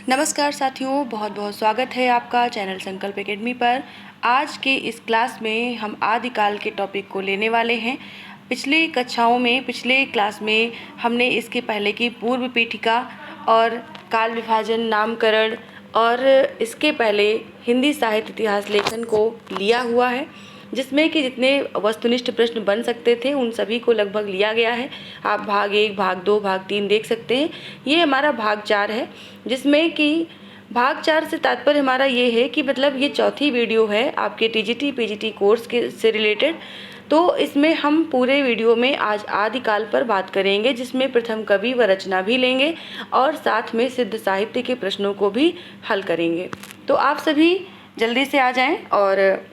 नमस्कार साथियों, बहुत बहुत स्वागत है आपका चैनल संकल्प एकेडमी पर। आज के इस क्लास में हम आदिकाल के टॉपिक को लेने वाले हैं। पिछले क्लास में हमने इसके पहले की पूर्व पीठिका और काल विभाजन, नामकरण और इसके पहले हिंदी साहित्य इतिहास लेखन को लिया हुआ है, जिसमें कि जितने वस्तुनिष्ठ प्रश्न बन सकते थे उन सभी को लगभग लिया गया है। आप भाग 1, भाग 2, भाग 3 देख सकते हैं। ये हमारा भाग 4 है, जिसमें कि भाग 4 से तात्पर्य हमारा ये है कि मतलब ये चौथी वीडियो है आपके टीजीटी पीजीटी कोर्स के से रिलेटेड। तो इसमें हम पूरे वीडियो में आज आदिकाल पर बात करेंगे, जिसमें प्रथम कवि व रचना भी लेंगे और साथ में सिद्ध साहित्य के प्रश्नों को भी हल करेंगे। तो आप सभी जल्दी से आ जाएं और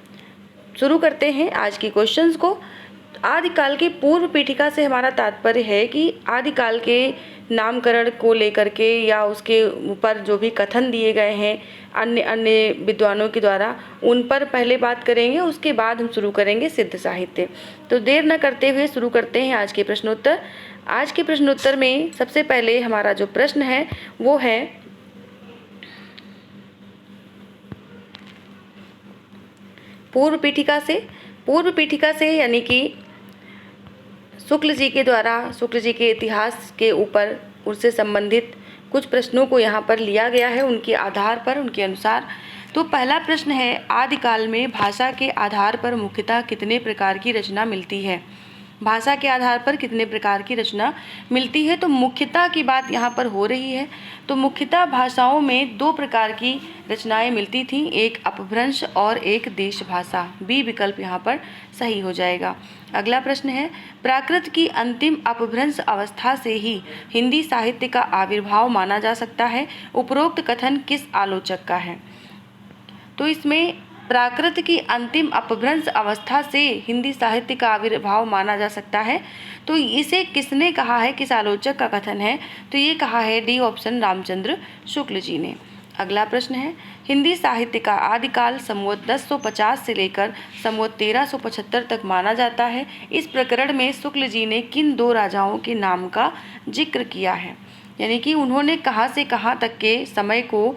शुरू करते हैं आज के क्वेश्चंस को। आदिकाल की पूर्व पीठिका से हमारा तात्पर्य है कि आदिकाल के नामकरण को लेकर के या उसके ऊपर जो भी कथन दिए गए हैं अन्य अन्य विद्वानों के द्वारा, उन पर पहले बात करेंगे। उसके बाद हम शुरू करेंगे सिद्ध साहित्य। तो देर न करते हुए शुरू करते हैं आज के प्रश्नोत्तर। आज के प्रश्नोत्तर में सबसे पहले हमारा जो प्रश्न है वो है पूर्व पीठिका से यानी कि शुक्ल जी के द्वारा शुक्ल जी के इतिहास के ऊपर उससे संबंधित कुछ प्रश्नों को यहाँ पर लिया गया है, उनके आधार पर, उनके अनुसार। तो पहला प्रश्न है, आदिकाल में भाषा के आधार पर मुख्यतः कितने प्रकार की रचना मिलती है? भाषा के आधार पर कितने प्रकार की रचना मिलती है? तो मुख्यतः की बात यहाँ पर हो रही है। तो मुख्यतः भाषाओं में 2 प्रकार की रचनाएं मिलती थीं, एक अपभ्रंश और एक देश भाषा। बी विकल्प यहाँ पर सही हो जाएगा। अगला प्रश्न है, प्राकृत की अंतिम अपभ्रंश अवस्था से ही हिंदी साहित्य का आविर्भाव माना जा सकता है। उपरोक्त कथन किस आलोचक का है? तो इसमें प्राकृत की अंतिम अपभ्रंश अवस्था से हिंदी साहित्य का आविर्भाव माना जा सकता है, तो इसे किसने कहा है, किस आलोचक का कथन है? तो ये कहा है डी ऑप्शन, रामचंद्र शुक्ल जी ने। अगला प्रश्न है, हिंदी साहित्य का आदिकाल संवत 1050 से लेकर संवत 1375 तक माना जाता है। इस प्रकरण में शुक्ल जी ने किन 2 राजाओं के नाम का जिक्र किया है? यानी कि उन्होंने कहाँ से कहाँ तक के समय को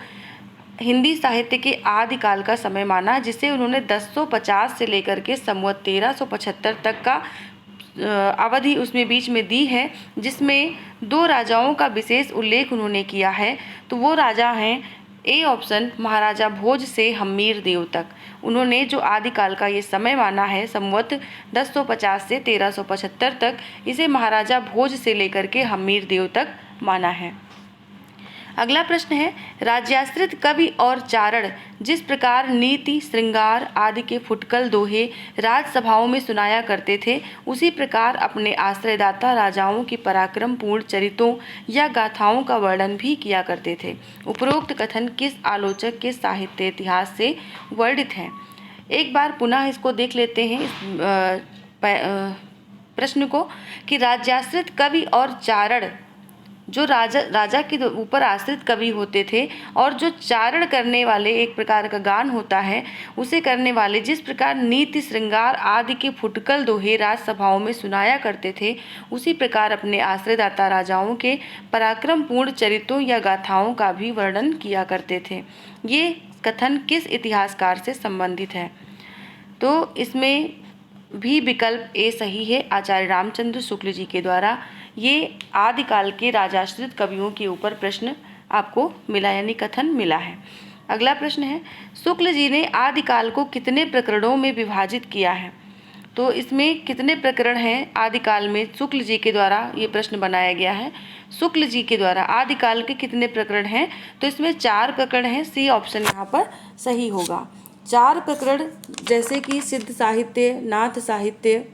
हिंदी साहित्य के आदिकाल का समय माना, जिसे उन्होंने 1050 से लेकर के संवत 1375 तक का अवधि उसमें बीच में दी है, जिसमें 2 राजाओं का विशेष उल्लेख उन्होंने किया है। तो वो राजा हैं ए ऑप्शन, महाराजा भोज से हम्मीर देव तक। उन्होंने जो आदिकाल का ये समय माना है संवत 1050 से 1375 तक, इसे महाराजा भोज से लेकर के हम्मीर देव तक माना है। अगला प्रश्न है, राज्याश्रित कवि और चारण जिस प्रकार नीति, श्रृंगार आदि के फुटकल दोहे राजसभाओं में सुनाया करते थे, उसी प्रकार अपने आश्रयदाता राजाओं की पराक्रमपूर्ण चरितों या गाथाओं का वर्णन भी किया करते थे। उपरोक्त कथन किस आलोचक के साहित्य इतिहास से वर्णित है? एक बार पुनः इसको देख लेते हैं, इस प्रश्न को, कि राज्याश्रित कवि और चारण जो राजा के ऊपर आश्रित कवि होते थे और जो चारण करने वाले, एक प्रकार का गान होता है, उसे करने वाले जिस प्रकार नीति, श्रृंगार आदि के फुटकल दोहे राजसभाओं में सुनाया करते थे, उसी प्रकार अपने आश्रयदाता राजाओं के पराक्रमपूर्ण चरित्रों या गाथाओं का भी वर्णन किया करते थे। ये कथन किस इतिहासकार से संबंधित है? तो इसमें भी विकल्प ए सही है, आचार्य रामचंद्र शुक्ल जी के द्वारा ये आदिकाल के राजाश्रित कवियों के ऊपर प्रश्न आपको मिला, यानी कथन मिला है। अगला प्रश्न है, शुक्ल जी ने आदिकाल को कितने प्रकरणों में विभाजित किया है? तो इसमें कितने प्रकरण हैं आदिकाल में? शुक्ल जी के द्वारा ये प्रश्न बनाया गया है। शुक्ल जी के द्वारा आदिकाल के कितने प्रकरण हैं? तो इसमें 4 प्रकरण हैं। सी ऑप्शन यहाँ पर सही होगा। 4 प्रकरण, जैसे कि सिद्ध साहित्य, नाथ साहित्य,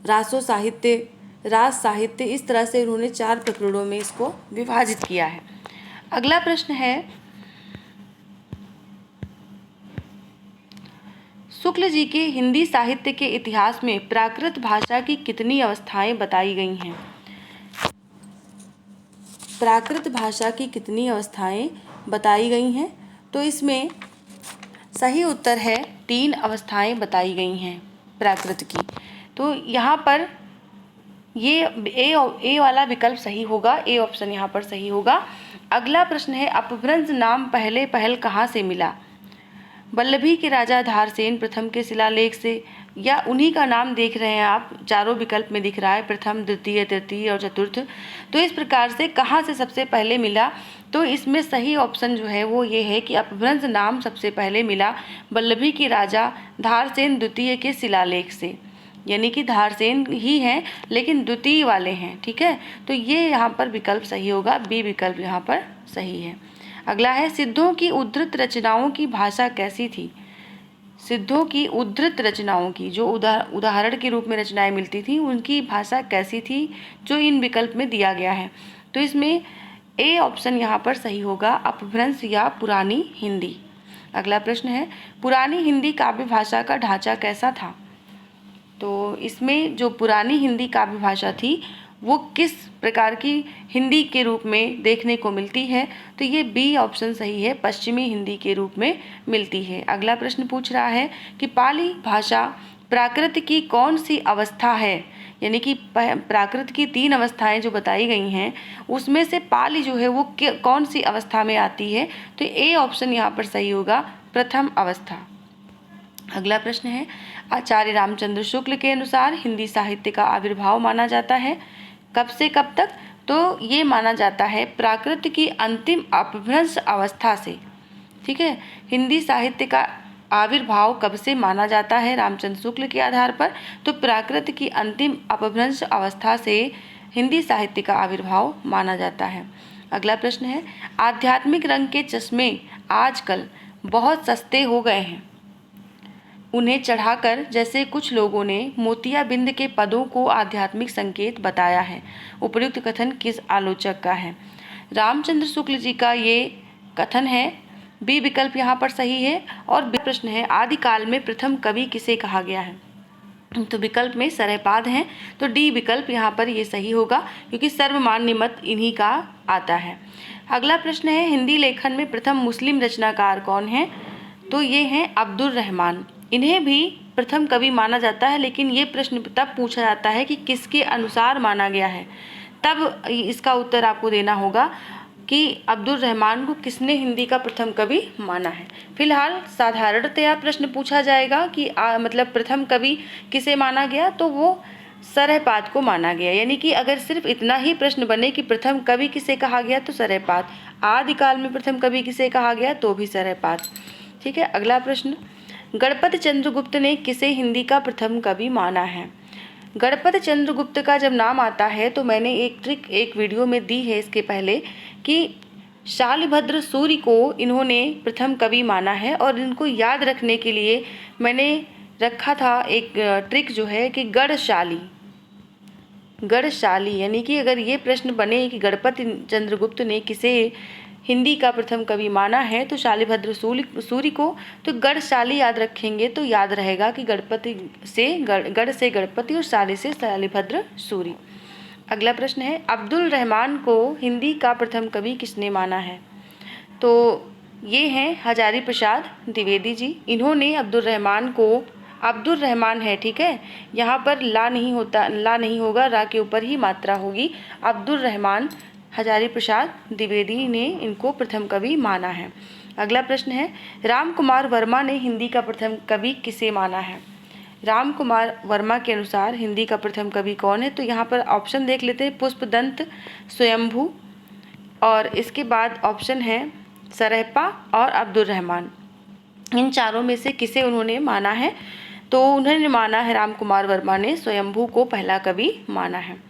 रासो साहित्य, राज साहित्य, इस तरह से उन्होंने 4 प्रकरणों में इसको विभाजित किया है। अगला प्रश्न है, शुक्ल जी के हिंदी साहित्य के इतिहास में प्राकृत भाषा की कितनी अवस्थाएं बताई गई हैं? प्राकृत भाषा की कितनी अवस्थाएं बताई गई हैं? तो इसमें सही उत्तर है 3 अवस्थाएं बताई गई हैं प्राकृत की। तो यहाँ पर ये ए वाला विकल्प सही होगा, ए ऑप्शन यहाँ पर सही होगा। अगला प्रश्न है, अपभ्रंश नाम पहल कहाँ से मिला? वल्लभी के राजा धारसेन प्रथम के शिलालेख से, या उन्हीं का नाम देख रहे हैं आप, चारों विकल्प में दिख रहा है, प्रथम, द्वितीय, तृतीय और चतुर्थ। तो इस प्रकार से कहाँ से सबसे पहले मिला? तो इसमें सही ऑप्शन जो है वो ये है कि अपभ्रंश नाम सबसे पहले मिला वल्लभी के राजा धारसेन द्वितीय के शिलालेख से, यानी कि धारसेन ही हैं लेकिन द्वितीय वाले हैं। ठीक है, तो ये यहाँ पर विकल्प सही होगा, बी विकल्प यहाँ पर सही है। अगला है, सिद्धों की उद्धृत रचनाओं की भाषा कैसी थी? सिद्धों की उद्धृत रचनाओं की, जो उदाहरण के रूप में रचनाएं मिलती थी, उनकी भाषा कैसी थी, जो इन विकल्प में दिया गया है। तो इसमें ए ऑप्शन यहाँ पर सही होगा, अपभ्रंश या पुरानी हिंदी। अगला प्रश्न है, पुरानी हिंदी काव्य भाषा का ढांचा कैसा था? तो इसमें जो पुरानी हिंदी काव्य भाषा थी वो किस प्रकार की हिंदी के रूप में देखने को मिलती है? तो ये बी ऑप्शन सही है, पश्चिमी हिंदी के रूप में मिलती है। अगला प्रश्न पूछ रहा है कि पाली भाषा प्राकृत की कौन सी अवस्था है? यानी कि प्राकृत की 3 अवस्थाएं जो बताई गई हैं उसमें से पाली जो है वो कौन सी अवस्था में आती है? तो ए ऑप्शन यहाँ पर सही होगा, प्रथम अवस्था। अगला प्रश्न है, आचार्य रामचंद्र शुक्ल के अनुसार हिंदी साहित्य का आविर्भाव माना जाता है कब से कब तक? तो ये माना जाता है प्राकृत की अंतिम अपभ्रंश अवस्था से। ठीक है, हिंदी साहित्य का आविर्भाव कब से माना जाता है रामचंद्र शुक्ल के आधार पर? तो प्राकृत की अंतिम अपभ्रंश अवस्था से हिंदी साहित्य का आविर्भाव माना जाता है। अगला प्रश्न है, आध्यात्मिक रंग के चश्मे आजकल बहुत सस्ते हो गए हैं, उन्हें चढ़ाकर जैसे कुछ लोगों ने मोतियाबिंद के पदों को आध्यात्मिक संकेत बताया है, उपर्युक्त कथन किस आलोचक का है? रामचंद्र शुक्ल जी का ये कथन है, बी विकल्प यहाँ पर सही है। और बी प्रश्न है, आदिकाल में प्रथम कवि किसे कहा गया है? तो विकल्प में सरयपाद हैं, तो डी विकल्प यहाँ पर ये सही होगा क्योंकि सर्वमान्य मत इन्हीं का आता है। अगला प्रश्न है, हिंदी लेखन में प्रथम मुस्लिम रचनाकार कौन है? तो ये हैं अब्दुल रहमान। इन्हें भी प्रथम कवि माना जाता है, लेकिन ये प्रश्न तब पूछा जाता है कि किसके अनुसार माना गया है, तब इसका उत्तर आपको देना होगा कि अब्दुल रहमान को किसने हिंदी का प्रथम कवि माना है। फिलहाल साधारणतया प्रश्न पूछा जाएगा कि मतलब प्रथम कवि किसे माना गया, तो वो सरयपाद को माना गया। यानी कि अगर सिर्फ इतना ही प्रश्न बने कि प्रथम कवि किसे कहा गया तो सरयपाद, आदिकाल में प्रथम कवि किसे कहा गया तो भी सरयपाद। ठीक है, अगला प्रश्न, गणपत चंद्रगुप्त ने किसे हिंदी का प्रथम कवि माना है? गणपत चंद्रगुप्त का जब नाम आता है तो मैंने एक ट्रिक एक वीडियो में दी है इसके पहले कि शालिभद्र सूरि को इन्होंने प्रथम कवि माना है, और इनको याद रखने के लिए मैंने रखा था एक ट्रिक जो है कि गढ़शाली, यानी कि अगर ये प्रश्न बने कि गणपत चंद्रगुप्त ने किसे हिंदी का प्रथम कवि माना है तो शालिभद्र सूरि को, तो गढ़शाली याद रखेंगे तो याद रहेगा कि गणपति से गढ़ से गणपति और शाली से शालिभद्र सूरि। अगला प्रश्न है, अब्दुल रहमान को हिंदी का प्रथम कवि किसने माना है? तो ये हैं हजारी प्रसाद द्विवेदी जी। इन्होंने अब्दुल रहमान है, ठीक है, यहाँ पर ला नहीं होगा, रा के ऊपर ही मात्रा होगी। अब्दुल रहमान हजारी प्रसाद द्विवेदी ने इनको प्रथम कवि माना है। अगला प्रश्न है, राम कुमार वर्मा ने हिंदी का प्रथम कवि किसे माना है? राम कुमार वर्मा के अनुसार हिंदी का प्रथम कवि कौन है? तो यहाँ पर ऑप्शन देख लेते हैं, पुष्पदंत, स्वयंभू, और इसके बाद ऑप्शन है सरयपा और अब्दुल रहमान। इन चारों में से किसे उन्होंने माना है? तो उन्होंने माना है, राम कुमार वर्मा ने स्वयंभू को पहला कवि माना है।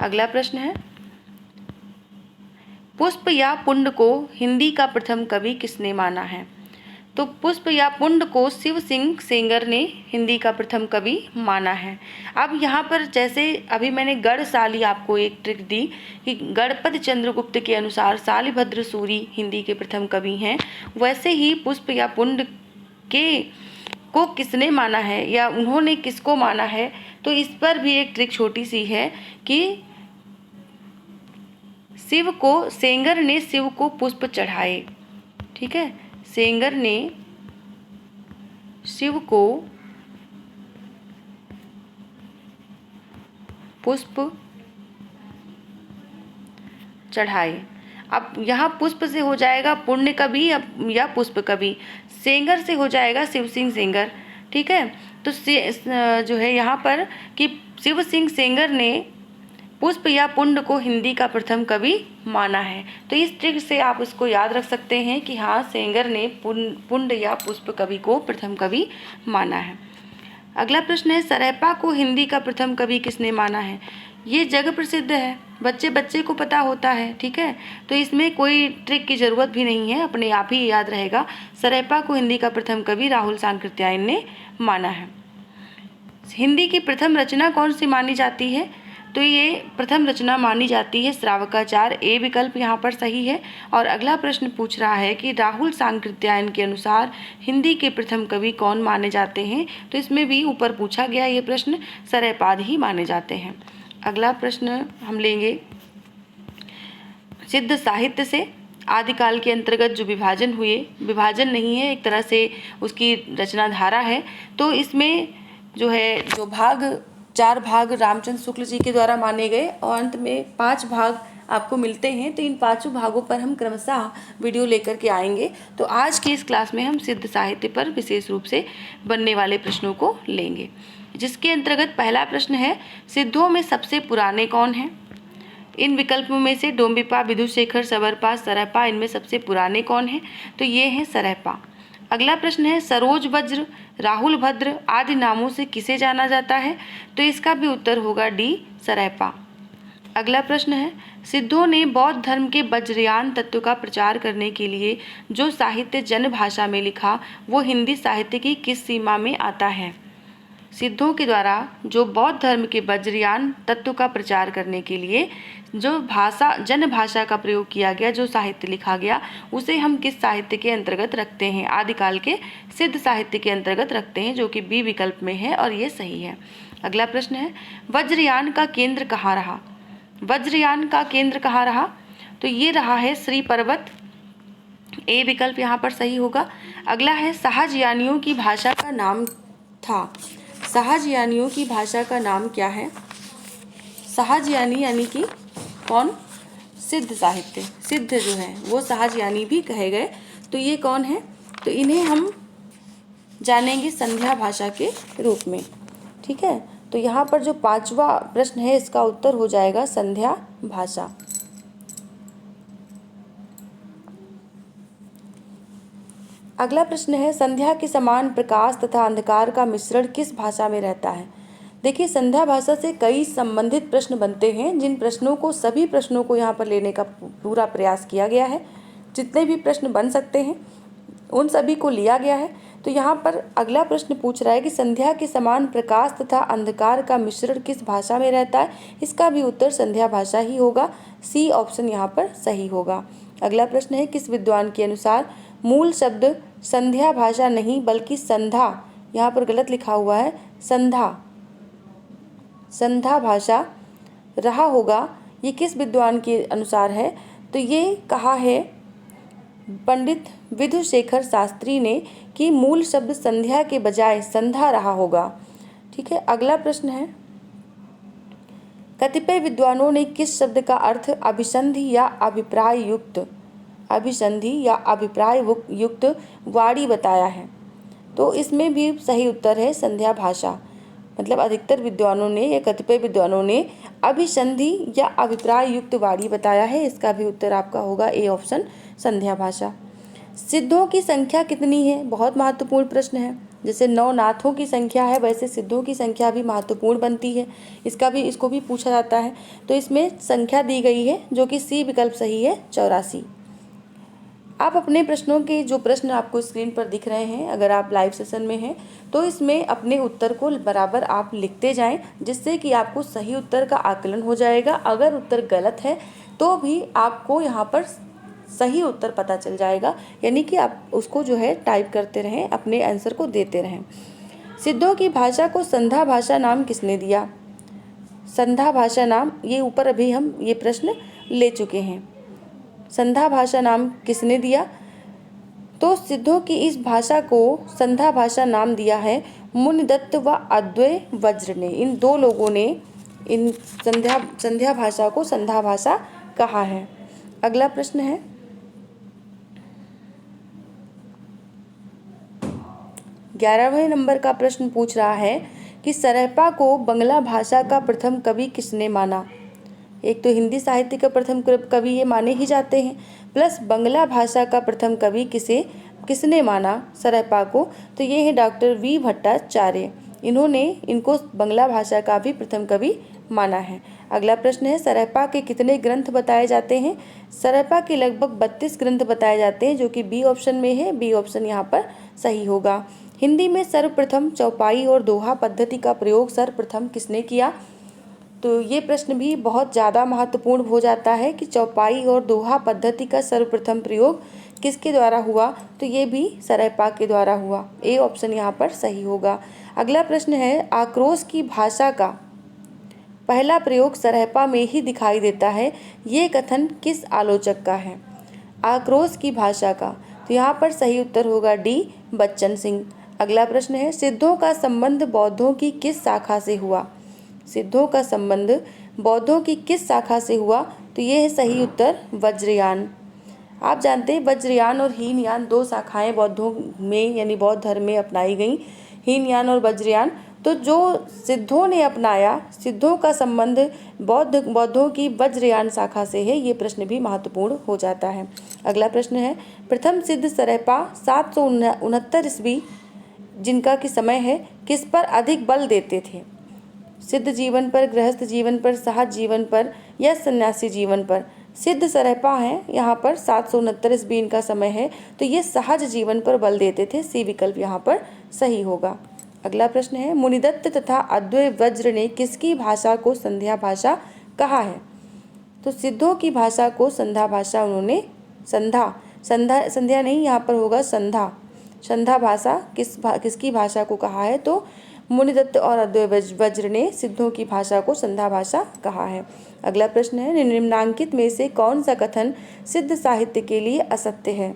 अगला प्रश्न है, पुष्प या पुंड को हिंदी का प्रथम कवि किसने माना है? तो पुष्प या पुंड को शिव सिंह सेंगर ने हिंदी का प्रथम कवि माना है। अब यहाँ पर जैसे अभी मैंने गढ़शाली आपको एक ट्रिक दी कि गणपत चंद्रगुप्त के अनुसार शालिभद्र सूरि हिंदी के प्रथम कवि हैं, वैसे ही पुष्प या पुंड को किसने माना है या उन्होंने किसको माना है, तो इस पर भी एक ट्रिक छोटी सी है कि सेंगर ने शिव को पुष्प चढ़ाए। ठीक है, सेंगर ने शिव को पुष्प चढ़ाए। अब यहाँ पुष्प से हो जाएगा पुण्य कवि या पुष्प कवि, सेंगर से हो जाएगा शिव सिंह सेंगर। ठीक है, तो जो है यहाँ पर कि शिव सिंह सेंगर ने पुष्प या पुण्य को हिंदी का प्रथम कवि माना है। तो इस ट्रिक से आप इसको याद रख सकते हैं कि हाँ, सेंगर ने पुण्य या पुष्प कवि को प्रथम कवि माना है। अगला प्रश्न है, सरैपा को हिंदी का प्रथम कवि किसने माना है? ये जग प्रसिद्ध है, बच्चे बच्चे को पता होता है। ठीक है, तो इसमें कोई ट्रिक की ज़रूरत भी नहीं है, अपने आप ही याद रहेगा। सरैपा को हिंदी का प्रथम कवि राहुल सांकृत्यायन ने माना है। हिंदी की प्रथम रचना कौन सी मानी जाती है? तो ये प्रथम रचना मानी जाती है श्रावकाचार, ए विकल्प यहाँ पर सही है। और अगला प्रश्न पूछ रहा है कि राहुल सांकृत्यायन के अनुसार हिंदी के प्रथम कवि कौन माने जाते हैं? तो इसमें भी ऊपर पूछा गया ये प्रश्न, सरैपाद ही माने जाते हैं। अगला प्रश्न हम लेंगे सिद्ध साहित्य से। आदिकाल के अंतर्गत जो विभाजन हुए, विभाजन नहीं है, एक तरह से उसकी रचना धारा है। तो इसमें जो है जो चार भाग रामचंद्र शुक्ल जी के द्वारा माने गए और अंत में 5 भाग आपको मिलते हैं। तो इन 5 भागों पर हम क्रमशः वीडियो लेकर के आएंगे। तो आज की इस क्लास में हम सिद्ध साहित्य पर विशेष रूप से बनने वाले प्रश्नों को लेंगे, जिसके अंतर्गत पहला प्रश्न है, सिद्धों में सबसे पुराने कौन हैं? इन विकल्पों में से डोम्बिपा, विधुशेखर, सबरपा, सरैपा, इनमें सबसे पुराने कौन हैं? तो ये हैं सरैपा। अगला प्रश्न है, सरोज वज्र, राहुल भद्र आदि नामों से किसे जाना जाता है? तो इसका भी उत्तर होगा डी, सरैपा। अगला प्रश्न है, सिद्धों ने बौद्ध धर्म के वज्रयान तत्व का प्रचार करने के लिए जो साहित्य जन भाषा में लिखा वो हिंदी साहित्य की किस सीमा में आता है? सिद्धों के द्वारा जो बौद्ध धर्म के वज्रयान तत्व का प्रचार करने के लिए जो जन भाषा का प्रयोग किया गया, जो साहित्य लिखा गया, उसे हम किस साहित्य के अंतर्गत रखते हैं? आदिकाल के सिद्ध साहित्य के अंतर्गत रखते हैं, जो कि बी विकल्प में है और ये सही है। अगला प्रश्न है, वज्रयान का केंद्र कहाँ रहा? वज्रयान का केंद्र कहाँ रहा? तो ये रहा है श्री पर्वत, ए विकल्प यहाँ पर सही होगा। अगला है, शाहजहानियों की भाषा का नाम था। शाहजहानियों की भाषा का नाम क्या है? शाहजहानी यानी कि कौन? सिद्ध साहित्य, सिद्ध जो है वो शाहजहानी भी कहे गए। तो ये कौन है? तो इन्हें हम जानेंगे संध्या भाषा के रूप में। ठीक है, तो यहाँ पर जो 5वां प्रश्न है इसका उत्तर हो जाएगा संध्या भाषा। अगला प्रश्न है, संध्या के समान प्रकाश तथा अंधकार का मिश्रण किस भाषा में रहता है? देखिए, संध्या भाषा से कई संबंधित प्रश्न बनते हैं, जिन प्रश्नों को सभी प्रश्नों को यहाँ पर लेने का पूरा प्रयास किया गया है। जितने भी प्रश्न बन सकते हैं उन सभी को लिया गया है। तो यहाँ पर अगला प्रश्न पूछ रहा है कि संध्या के समान प्रकाश तथा अंधकार का मिश्रण किस भाषा में रहता है? इसका भी उत्तर संध्या भाषा ही होगा, सी ऑप्शन यहाँ पर सही होगा। अगला प्रश्न है, किस विद्वान के अनुसार मूल शब्द संध्या भाषा नहीं बल्कि संधा, यहाँ पर गलत लिखा हुआ है, संधा भाषा रहा होगा? ये किस विद्वान के अनुसार है? तो ये कहा है पंडित विधुशेखर शास्त्री ने कि मूल शब्द संध्या के बजाय संधा रहा होगा। ठीक है, अगला प्रश्न है, कतिपय विद्वानों ने किस शब्द का अर्थ अभिसंधि या अभिप्राय युक्त वाणी बताया है? तो इसमें भी सही उत्तर है संध्या भाषा। मतलब अधिकतर विद्वानों ने या कतिपय विद्वानों ने अभिसंधि या अभिप्राय युक्त वाणी बताया है। इसका भी उत्तर आपका होगा ए ऑप्शन, संध्या भाषा। सिद्धों की संख्या कितनी है? बहुत महत्वपूर्ण प्रश्न है। जैसे 9 नाथों की संख्या है, वैसे सिद्धों की संख्या भी महत्वपूर्ण बनती है। इसको भी पूछा जाता है। तो इसमें संख्या दी गई है जो कि सी विकल्प सही है, 84। आप अपने प्रश्नों के जो प्रश्न आपको स्क्रीन पर दिख रहे हैं, अगर आप लाइव सेशन में हैं तो इसमें अपने उत्तर को बराबर आप लिखते जाएं, जिससे कि आपको सही उत्तर का आकलन हो जाएगा। अगर उत्तर गलत है तो भी आपको यहाँ पर सही उत्तर पता चल जाएगा, यानी कि आप उसको जो है टाइप करते रहें, अपने आंसर को देते रहें। सिद्धों की भाषा को संधा भाषा नाम किसने दिया? संधा भाषा नाम, ये ऊपर अभी हम ये प्रश्न ले चुके हैं। संधा भाषा नाम किसने दिया? तो सिद्धों की इस भाषा को संधा भाषा नाम दिया है मुनिदत्त व अद्वै वज्र ने। इन 2 लोगों ने इन संध्या भाषा को संधा भाषा कहा है। अगला प्रश्न है 11वें नंबर का प्रश्न पूछ रहा है कि सरहपा को बंगला भाषा का प्रथम कवि किसने माना। एक तो हिंदी साहित्य का प्रथम कवि ये माने ही जाते हैं, प्लस बंगला भाषा का प्रथम कवि किसने माना सरहपा को, तो ये है डॉक्टर वी भट्टाचार्य। इन्होंने इनको बंगला भाषा का भी प्रथम कवि माना है। अगला प्रश्न है सरहपा के कितने ग्रंथ बताए जाते हैं। सरहपा के लगभग 32 ग्रंथ बताए जाते हैं, जो कि बी ऑप्शन में है। बी ऑप्शन यहाँ पर सही होगा। हिंदी में सर्वप्रथम चौपाई और दोहा पद्धति का प्रयोग सर्वप्रथम किसने किया, तो ये प्रश्न भी बहुत ज़्यादा महत्वपूर्ण हो जाता है कि चौपाई और दोहा पद्धति का सर्वप्रथम प्रयोग किसके द्वारा हुआ, तो ये भी सरहपा के द्वारा हुआ। ए ऑप्शन यहाँ पर सही होगा। अगला प्रश्न है आक्रोश की भाषा का पहला प्रयोग सरहपा में ही दिखाई देता है, ये कथन किस आलोचक का है। आक्रोश की भाषा का, तो यहाँ पर सही उत्तर होगा डी बच्चन सिंह। अगला प्रश्न है सिद्धों का संबंध बौद्धों की किस शाखा से हुआ। सिद्धों का संबंध बौद्धों की किस शाखा से हुआ, तो ये है सही उत्तर वज्रयान। आप जानते हैं वज्रयान और हीनयान दो शाखाएं बौद्धों में यानी बौद्ध धर्म में अपनाई गई, हीनयान और वज्रयान। तो जो सिद्धों ने अपनाया, सिद्धों का संबंध बौद्धों की वज्रयान शाखा से है, ये प्रश्न भी महत्वपूर्ण हो जाता है। अगला प्रश्न है प्रथम सिद्ध सरहपा 769 ईस्वी जिनका कि समय है, किस पर अधिक बल देते थे। सिद्ध जीवन पर, गृहस्थ जीवन पर, सहज जीवन पर या सन्यासी जीवन पर। सिद्ध सरहपा है यहाँ पर 769 ईस्वी इनका समय है, तो ये सहज जीवन पर बल देते थे। सी विकल्प यहाँ पर सही होगा। अगला प्रश्न है मुनिदत्त तथा अद्वैय वज्र ने किसकी भाषा को संध्या भाषा कहा है। तो सिद्धों की भाषा को संध्या भाषा उन्होंने संध्या नहीं, यहाँ पर होगा संध्या भाषा किसकी भाषा को कहा है, तो मुनिदत्त और अद्वैय वज्र ने सिद्धों की भाषा को संध्या भाषा कहा है। अगला प्रश्न है निम्नांकित में से कौन सा कथन सिद्ध साहित्य के लिए असत्य है।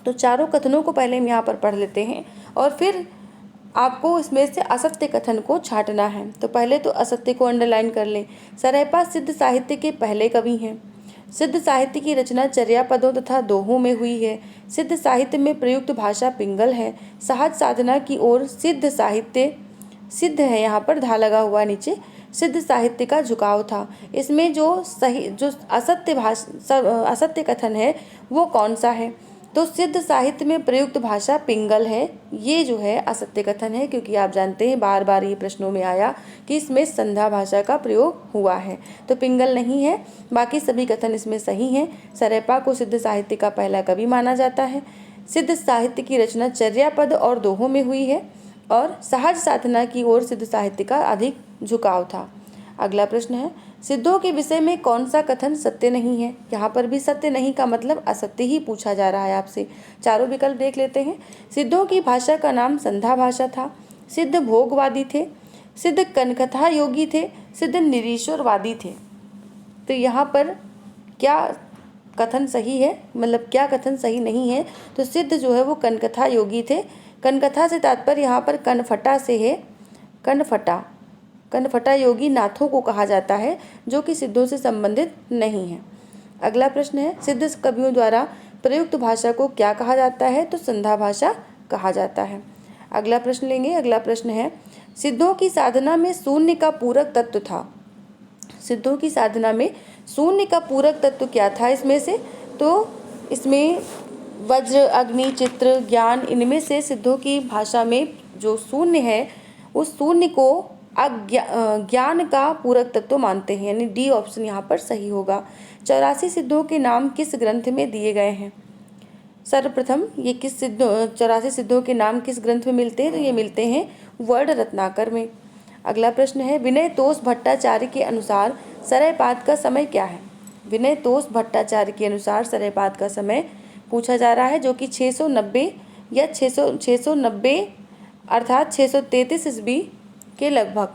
तो चारों कथनों को पहले हम यहाँ पर पढ़ लेते हैं और फिर आपको इसमें से असत्य कथन को छांटना है। तो पहले तो असत्य को अंडरलाइन कर लें। सरहपा सिद्ध साहित्य के पहले कवि हैं। सिद्ध साहित्य की रचना चर्यापदों तथा दोहों में हुई है। सिद्ध साहित्य में प्रयुक्त भाषा पिंगल है। सहज साधना की ओर सिद्ध साहित्य, सिद्ध है यहाँ पर धा लगा हुआ नीचे, सिद्ध साहित्य का झुकाव था। इसमें जो असत्य कथन है वो कौन सा है, तो सिद्ध साहित्य में प्रयुक्त भाषा पिंगल है, ये जो है असत्य कथन है, क्योंकि आप जानते हैं बार बार ये प्रश्नों में आया कि इसमें संध्या भाषा का प्रयोग हुआ है, तो पिंगल नहीं है। बाकी सभी कथन इसमें सही हैं। सरहपा को सिद्ध साहित्य का पहला कवि माना जाता है। सिद्ध साहित्य की रचना चर्यापद और दोहों में हुई है और सहज साधना की ओर सिद्ध साहित्य का अधिक झुकाव था। अगला प्रश्न है सिद्धों के विषय में कौन सा कथन सत्य नहीं है। यहाँ पर भी सत्य नहीं का मतलब असत्य ही पूछा जा रहा है आपसे। चारों विकल्प देख लेते हैं। सिद्धों की भाषा का नाम संध्या भाषा था। सिद्ध भोगवादी थे। सिद्ध कनकथा योगी थे। सिद्ध निरीश्वरवादी थे। तो यहाँ पर क्या कथन सही है, मतलब क्या कथन सही नहीं है, तो सिद्ध जो है वो कनकथा योगी थे। कनकथा से तात्पर्य यहाँ पर कनफटा से है। कनफटा योगी नाथों को कहा जाता है, जो कि सिद्धों से संबंधित नहीं है। अगला प्रश्न है सिद्ध कवियों द्वारा प्रयुक्त भाषा को क्या कहा जाता है, तो संध्या भाषा कहा जाता है। अगला प्रश्न लेंगे। अगला प्रश्न है सिद्धों की साधना में शून्य का पूरक तत्व था। सिद्धों की साधना में शून्य का पूरक तत्व क्या था इसमें से, तो इसमें वज्र, अग्नि, चित्र, ज्ञान, इनमें से सिद्धों की भाषा में जो शून्य है उस शून्य को ज्ञान का पूरक तत्व मानते हैं, यानी डी ऑप्शन यहाँ पर सही होगा। 84 सिद्धों के नाम किस ग्रंथ में दिए गए हैं। सर्वप्रथम ये 84 सिद्धों के नाम किस ग्रंथ में मिलते हैं, तो ये मिलते हैं वर्ण रत्नाकर में। अगला प्रश्न है विनय तोष भट्टाचार्य के अनुसार सरयपात का समय क्या है। विनय तोष भट्टाचार्य के अनुसार सरयपात का समय पूछा जा रहा है, जो कि 690 या 690 अर्थात 633 ईस्वी के लगभग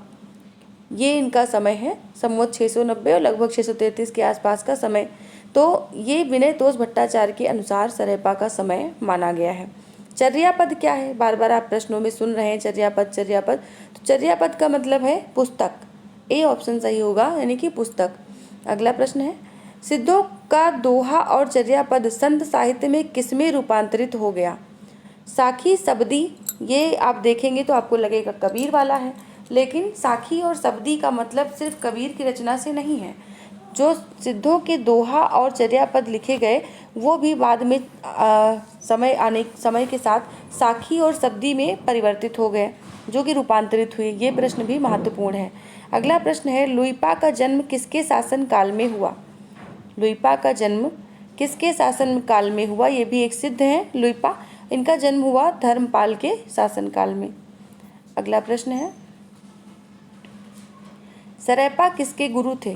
ये इनका समय है। संवत 690 और लगभग 633 के आसपास का समय, तो ये विनय तोष भट्टाचार्य के अनुसार सरयपा का समय माना गया है। चर्यापद क्या है, बार बार आप प्रश्नों में सुन रहे हैं चर्यापद। तो चर्यापद का मतलब है पुस्तक। ए ऑप्शन सही होगा, यानी कि पुस्तक। अगला प्रश्न है सिद्धों का दोहा और चर्यापद संत साहित्य में किसमें रूपांतरित हो गया? साखी सबदी, ये आप देखेंगे तो आपको लगेगा कबीर वाला है, लेकिन साखी और सबदी का मतलब सिर्फ कबीर की रचना से नहीं है। जो सिद्धों के दोहा और चर्यापद लिखे गए वो भी बाद में समय के साथ साखी और सबदी में परिवर्तित हो गए, जो कि रूपांतरित हुए। ये प्रश्न भी महत्वपूर्ण है। अगला प्रश्न है, लुइपा का जन्म किसके शासन काल में हुआ? लुइपा का जन्म किसके शासन काल में हुआ? ये भी एक सिद्ध है लुइपा। इनका जन्म हुआ धर्मपाल के शासन काल में। अगला प्रश्न है, सरैपा किसके गुरु थे?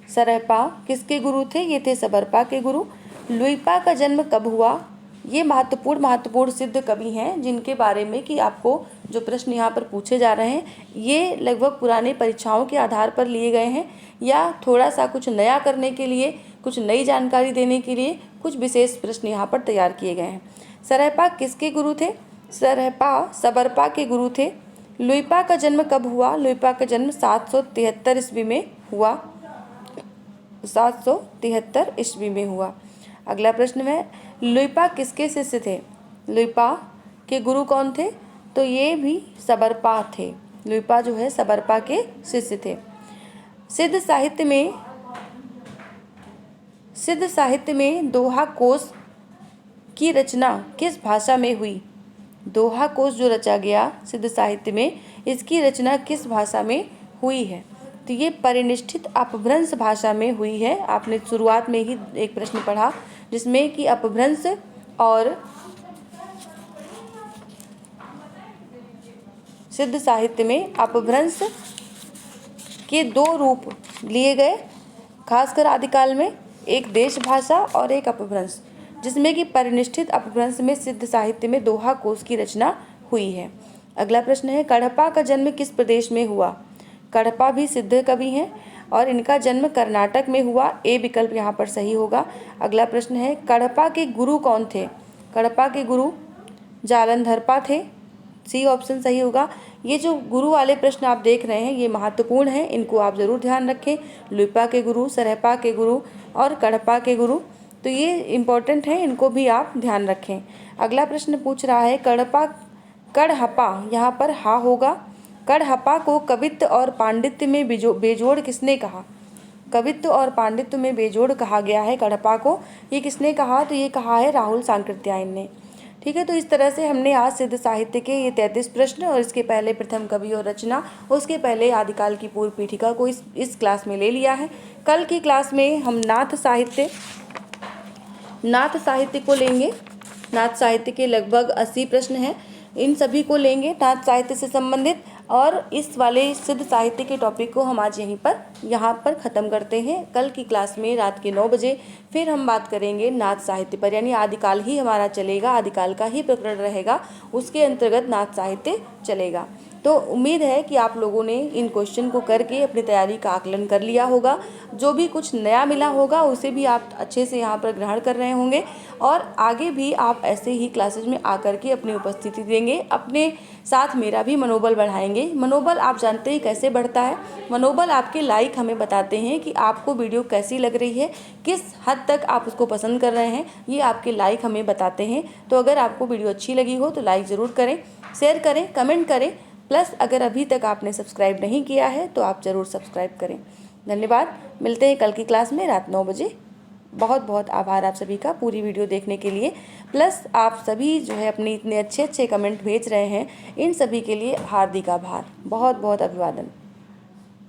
सरैपा किसके गुरु थे? ये थे सबरपा के गुरु। लुइपा का जन्म कब हुआ? ये महत्वपूर्ण सिद्ध कवि हैं जिनके बारे में कि आपको जो प्रश्न यहाँ पर पूछे जा रहे हैं ये लगभग पुराने परीक्षाओं के आधार पर लिए गए हैं, या थोड़ा सा कुछ नया करने के लिए, कुछ नई जानकारी देने के लिए कुछ विशेष प्रश्न यहाँ पर तैयार किए गए हैं। सरैपा किसके गुरु थे? सरैपा सबरपा के गुरु थे। लुइपा का जन्म कब हुआ? लुइपा का जन्म 773 ईस्वी में हुआ। 773 ईस्वी में हुआ। अगला प्रश्न है, लुइपा किसके शिष्य थे? लुइपा के गुरु कौन थे? तो ये भी सबरपा थे। लुइपा जो है सबरपा के शिष्य थे। सिद्ध साहित्य में दोहा कोश की रचना किस भाषा में हुई? दोहा कोश जो रचा गया सिद्ध साहित्य में, इसकी रचना किस भाषा में हुई है? तो ये परिनिष्ठित अपभ्रंश भाषा में हुई है। आपने शुरुआत में ही एक प्रश्न पढ़ा जिसमें कि अपभ्रंश और सिद्ध साहित्य में अपभ्रंश के दो रूप लिए गए, खासकर आदिकाल में, एक देश भाषा और एक अपभ्रंश, जिसमें कि परिनिष्ठित अपभ्रंश में सिद्ध साहित्य में दोहा कोश की रचना हुई है। अगला प्रश्न है, कड़पा का जन्म किस प्रदेश में हुआ? कड़पा भी सिद्ध कवि हैं और इनका जन्म कर्नाटक में हुआ। ए विकल्प यहाँ पर सही होगा। अगला प्रश्न है, कड़पा के गुरु कौन थे? कड़पा के गुरु जालंधरपा थे। सी ऑप्शन सही होगा। ये जो गुरु वाले प्रश्न आप देख रहे हैं ये महत्वपूर्ण हैं, इनको आप ज़रूर ध्यान रखें। लुइपा के गुरु, सरैपा के गुरु और कड़पा के गुरु, तो ये इम्पोर्टेंट है, इनको भी आप ध्यान रखें। अगला प्रश्न पूछ रहा है, कड़हपा, यहाँ पर हा होगा। कड़हपा को कवित्व और पांडित्य में बेजोड़ किसने कहा? कवित्व और पांडित्य में बेजोड़ कहा गया है कड़हपा को। ये किसने कहा? तो ये कहा है राहुल सांकृत्यायन ने। ठीक है, तो इस तरह से हमने आज सिद्ध साहित्य के ये 33 प्रश्न और इसके पहले प्रथम कवि और रचना, उसके पहले आदिकाल की पूर्व पीठिका को इस क्लास में ले लिया है। कल की क्लास में हम नाथ साहित्य को लेंगे। नाथ साहित्य के लगभग 80 प्रश्न हैं, इन सभी को लेंगे नाथ साहित्य से संबंधित। और इस वाले सिद्ध साहित्य के टॉपिक को हम आज यहाँ पर ख़त्म करते हैं। कल की क्लास में रात के 9 बजे फिर हम बात करेंगे नाथ साहित्य पर, यानी आदिकाल ही हमारा चलेगा, आदिकाल का ही प्रकरण रहेगा, उसके अंतर्गत नाथ साहित्य चलेगा। तो उम्मीद है कि आप लोगों ने इन क्वेश्चन को करके अपनी तैयारी का आकलन कर लिया होगा। जो भी कुछ नया मिला होगा उसे भी आप अच्छे से यहाँ पर ग्रहण कर रहे होंगे और आगे भी आप ऐसे ही क्लासेज में आकर के अपनी उपस्थिति देंगे, अपने साथ मेरा भी मनोबल बढ़ाएंगे। मनोबल आप जानते ही कैसे बढ़ता है, मनोबल आपके लाइक हमें बताते हैं कि आपको वीडियो कैसी लग रही है, किस हद तक आप उसको पसंद कर रहे हैं, ये आपके लाइक हमें बताते हैं। तो अगर आपको वीडियो अच्छी लगी हो तो लाइक ज़रूर करें, शेयर करें, कमेंट करें, प्लस अगर अभी तक आपने सब्सक्राइब नहीं किया है तो आप ज़रूर सब्सक्राइब करें। धन्यवाद, मिलते हैं कल की क्लास में रात 9 बजे। बहुत बहुत आभार आप सभी का पूरी वीडियो देखने के लिए, प्लस आप सभी जो है अपने इतने अच्छे कमेंट भेज रहे हैं, इन सभी के लिए हार्दिक आभार। बहुत बहुत अभिवादन।